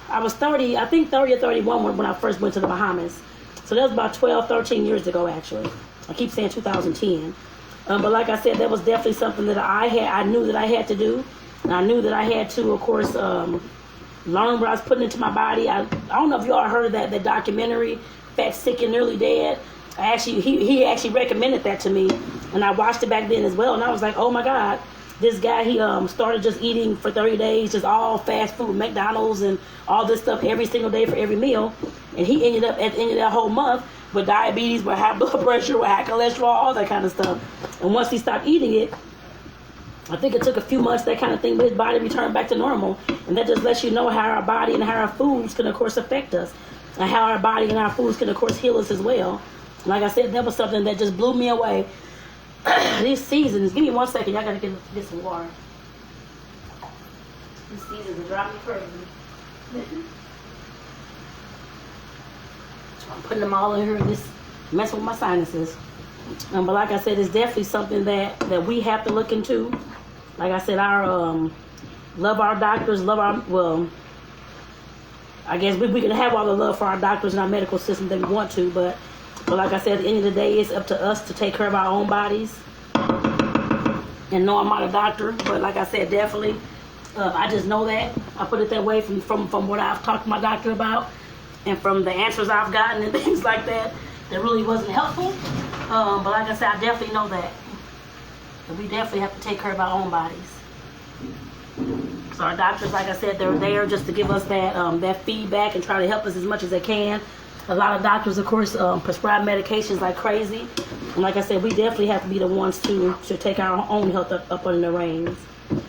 I was 30, I think 30 or 31 when I first went to the Bahamas. So that was about 12, 13 years ago, actually. I keep saying 2010. But like I said, that was definitely something that I knew that I had to do. And I knew that I had to, of course, learn what I was putting into my body. I don't know if you all heard of that documentary, Fat, Sick, and Nearly Dead. He actually recommended that to me. And I watched it back then as well. And I was like, oh my God. This guy, he started just eating for 30 days, just all fast food, McDonald's and all this stuff every single day for every meal. And he ended up at the end of that whole month with diabetes, with high blood pressure, with high cholesterol, all that kind of stuff. And once he stopped eating it, I think it took a few months, that kind of thing, but his body returned back to normal. And that just lets you know how our body and how our foods can, of course, affect us. And how our body and our foods can, of course, heal us as well. Like I said, that was something that just blew me away. These seasons, give me 1 second, y'all gotta get some water. These seasons are driving me crazy. So I'm putting them all in here and just mess with my sinuses. But like I said, it's definitely something that we have to look into. Like I said, love our doctors, I guess we can have all the love for our doctors and our medical system that we want to, but like I said, at the end of the day, it's up to us to take care of our own bodies. And no, I'm not a doctor, but like I said, definitely, I just know that. I put it that way from what I've talked to my doctor about, and from the answers I've gotten and things like that really wasn't helpful. But like I said, I definitely know that we definitely have to take care of our own bodies. So our doctors, like I said, they're there just to give us that feedback and try to help us as much as they can. A lot of doctors, of course, prescribe medications like crazy. And like I said, we definitely have to be the ones to take our own health up under the reins.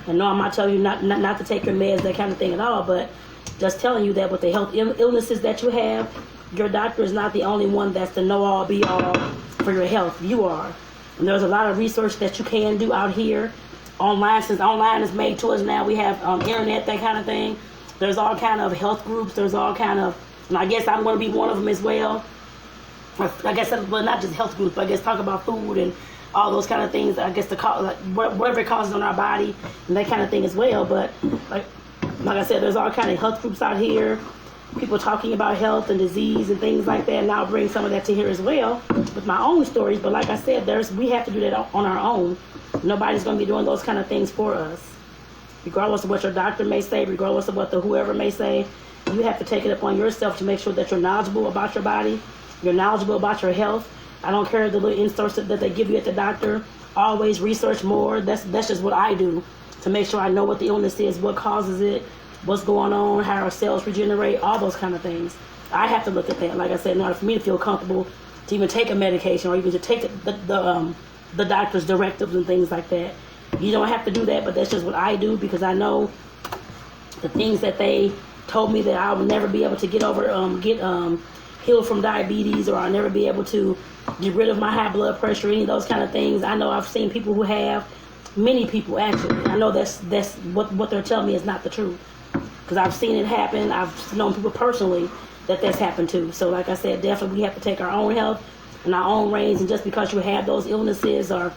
And no, I'm not telling you not to take your meds, that kind of thing at all, but just telling you that with the health illnesses that you have, your doctor is not the only one that's the know-all, be-all for your health. You are. And there's a lot of research that you can do out here online. Since online is made to us now, we have internet, that kind of thing. There's all kind of health groups. There's all kind of, and I guess I'm going to be one of them as well. I guess, well, not just health groups, but I guess talk about food and all those kind of things. I guess whatever it causes on our body and that kind of thing as well. But like I said, there's all kind of health groups out here. People talking about health and disease and things like that. And I'll bring some of that to here as well with my own stories. But like I said, we have to do that on our own. Nobody's going to be doing those kind of things for us. Regardless of what your doctor may say, regardless of what whoever may say, you have to take it upon yourself to make sure that you're knowledgeable about your body, you're knowledgeable about your health. I don't care the little inserts that they give you at the doctor. Always research more. That's just what I do to make sure I know what the illness is, what causes it, what's going on, how our cells regenerate, all those kind of things. I have to look at that. Like I said, in order for me to feel comfortable to even take a medication or even to take the doctor's directives and things like that. You don't have to do that, but that's just what I do because I know the things that they told me that I would never be able to get over, healed from diabetes, or I'll never be able to get rid of my high blood pressure, any of those kind of things. I know I've seen people who have, many people actually. I know that's what they're telling me is not the truth because I've seen it happen. I've known people personally that's happened to. So like I said, definitely we have to take our own health in our own reins, and just because you have those illnesses or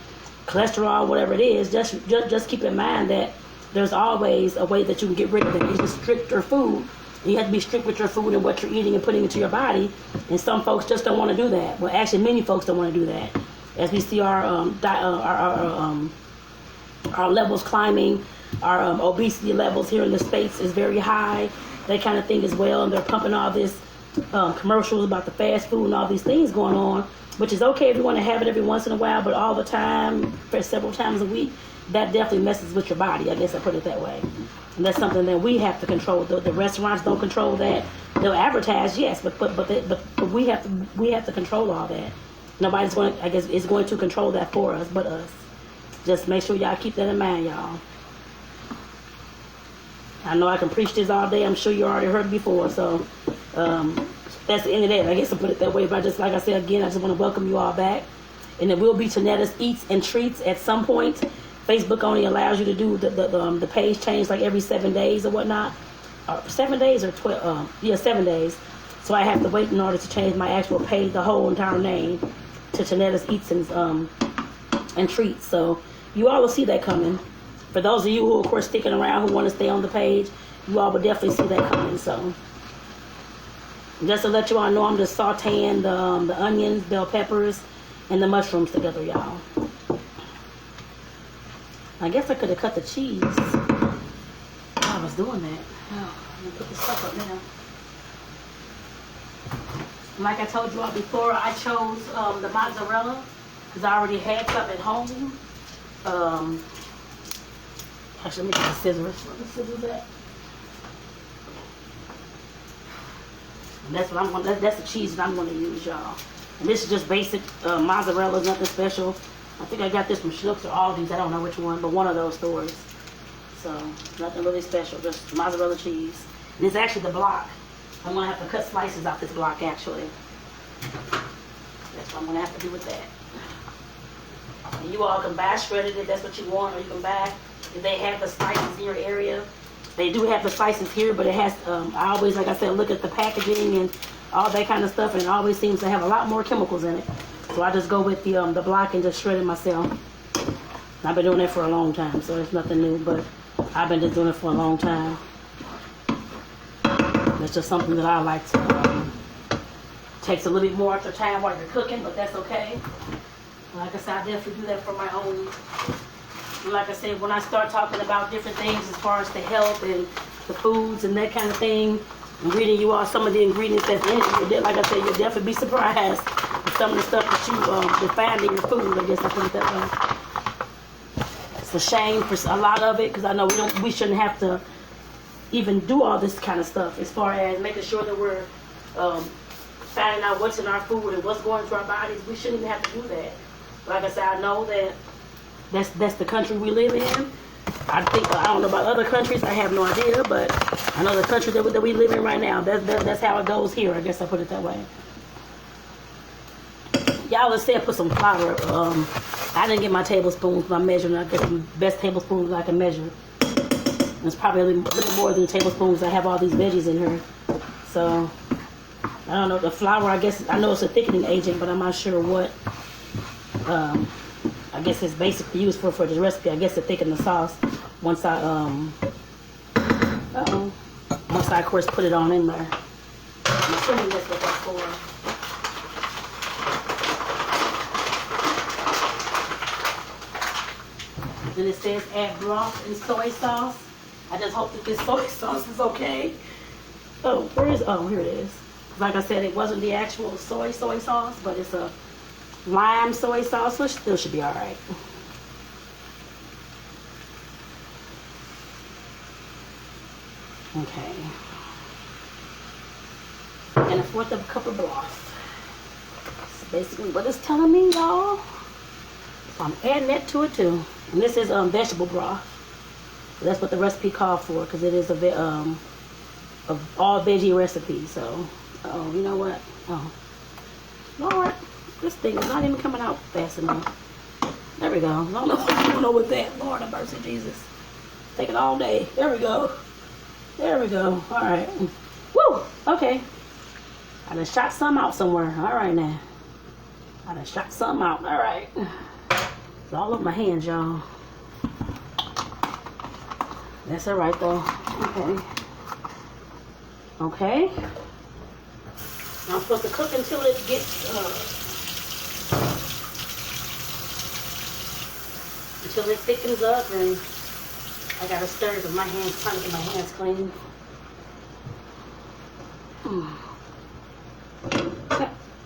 cholesterol, whatever it is, just keep in mind that there's always a way that you can get rid of it. It's just stricter food. You have to be strict with your food and what you're eating and putting into your body. And some folks just don't want to do that. Well, actually, many folks don't want to do that. As we see our levels climbing, our obesity levels here in the States is very high. That kind of thing as well. And they're pumping all this commercials about the fast food and all these things going on, which is okay if you want to have it every once in a while, but all the time, for several times a week, that definitely messes with your body. I guess I put it that way. And that's something that we have to control. The restaurants don't control that. They'll advertise, yes, but we have to control all that. Nobody's going to, I guess, is going to control that for us, but us. Just make sure y'all keep that in mind, y'all. I know I can preach this all day. I'm sure you already heard it before, so that's the end of that. I guess I put it that way. But like I said again, I just want to welcome you all back. And it will be Tonetta's Eats and Treats at some point. Facebook only allows you to do the page change like every 7 days or whatnot. 7 days or 12? 7 days. So I have to wait in order to change my actual page, the whole entire name, to Tonetta's Eats and Treats. So you all will see that coming. For those of you who, of course, sticking around, who want to stay on the page, you all will definitely see that coming. So just to let you all know, I'm just sauteing the onions, bell peppers, and the mushrooms together, y'all. I guess I could have cut the cheese while I was doing that. Oh, I'm going to put this stuff up now. Like I told you all before, I chose the mozzarella because I already had some at home. Actually, let me get the scissors. Where the scissors at? And that's what I'm going. That's the cheese that I'm going to use, y'all. And this is just basic mozzarella, nothing special. I think I got this from Schnucks or Aldi's. I don't know which one, but one of those stores. So nothing really special, just mozzarella cheese. And it's actually the block. I'm going to have to cut slices out this block, actually. That's what I'm going to have to do with that. And you all can buy shredded if that's what you want, or you can buy, if they have the slices in your area. They do have the slices here, but it has, I always, like I said, look at the packaging and all that kind of stuff, and it always seems to have a lot more chemicals in it. So I just go with the block and just shred it myself. I've been doing that for a long time, so it's nothing new, but I've been just doing it for a long time. It's just something that I like to, takes a little bit more extra time while you're cooking, but that's okay. Like I said, I definitely do that for my own. And like I said, when I start talking about different things as far as the health and the foods and that kind of thing, I'm reading you all some of the ingredients that's in it. Like I said, you'll definitely be surprised with some of the stuff that you find in your food. I guess I put it that way. It's a shame for a lot of it, because I know we shouldn't have to even do all this kind of stuff as far as making sure that we're finding out what's in our food and what's going to our bodies. We shouldn't even have to do that. Like I said, I know that that's the country we live in. I don't know about other countries. I have no idea, but I know the country that we live in right now. That's how it goes here. I guess I put it that way. Y'all just said put some flour. I didn't get my tablespoons, but I'm measuring. I get the best tablespoons I can measure. It's probably a little more than tablespoons. I have all these veggies in here, so I don't know. The flour, I guess I know it's a thickening agent, but I'm not sure what. I guess it's basically used for the recipe. I guess to thicken the sauce. Once I of course put it on in there. I'm assuming that's what that's for. Then it says add broth and soy sauce. I just hope that this soy sauce is okay. Oh, here it is. Like I said, it wasn't the actual soy sauce, but it's a lime soy sauce, which still should be all right. Okay. And a fourth of a cup of broth. That's basically what it's telling me, y'all. So I'm adding that to it too. And this is vegetable broth. So that's what the recipe called for, because it is a all veggie recipe. So, you know what? Oh, Lord. This thing is not even coming out fast enough. There we go. I don't know with that. Lord have mercy, Jesus. Taking all day. There we go. There we go. All right. Woo! Okay. I done shot some out somewhere. All right now. I done shot some out. All right. It's all over my hands, y'all. That's all right, though. Okay. Okay. Now I'm supposed to cook until it gets... until it thickens up, and I gotta stir it with my hands, trying to get my hands clean.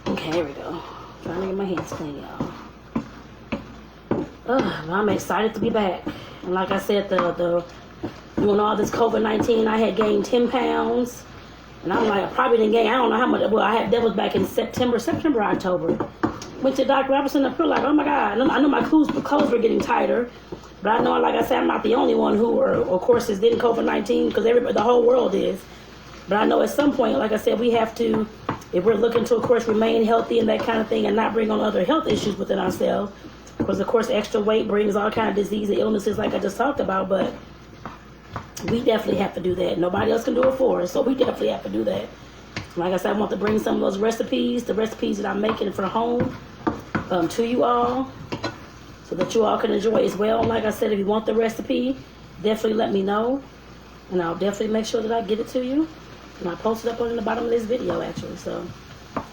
Okay, here we go. Trying to get my hands clean, y'all. I'm excited to be back. And like I said, doing all this COVID-19, I had gained 10 pounds. And I'm like, I probably didn't gain, I don't know how much. Well, that was back in September, October. Went to Dr. Robertson and I feel like, oh my God. I know my clothes were getting tighter. But I know, like I said, I'm not the only one who, of course, is getting COVID-19, because the whole world is. But I know at some point, like I said, we have to, if we're looking to, of course, remain healthy and that kind of thing, and not bring on other health issues within ourselves. Because, of course, extra weight brings all kind of disease and illnesses like I just talked about. But we definitely have to do that. Nobody else can do it for us, so we definitely have to do that. Like I said, I want to bring some of those recipes, the recipes that I'm making for home, to you all, so that you all can enjoy as well. Like I said, if you want the recipe, definitely let me know, and I'll definitely make sure that I get it to you, and I'll post it up on the bottom of this video, actually. So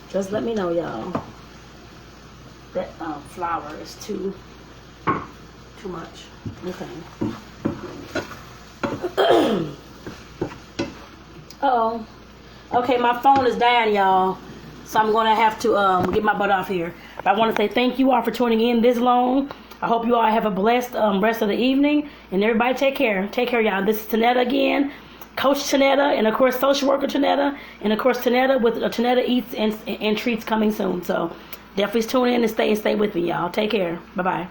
just let me know, y'all. That flour is too much. Okay. Uh-oh. Okay, my phone is down, y'all. So I'm going to have to get my butt off here. But I want to say thank you all for tuning in this long. I hope you all have a blessed rest of the evening. And everybody take care. Take care, y'all. This is Tonetta again. Coach Tonetta. And, of course, Social Worker Tonetta. And, of course, Tonetta with Tonetta Eats and Treats coming soon. So definitely tune in and stay with me, y'all. Take care. Bye-bye.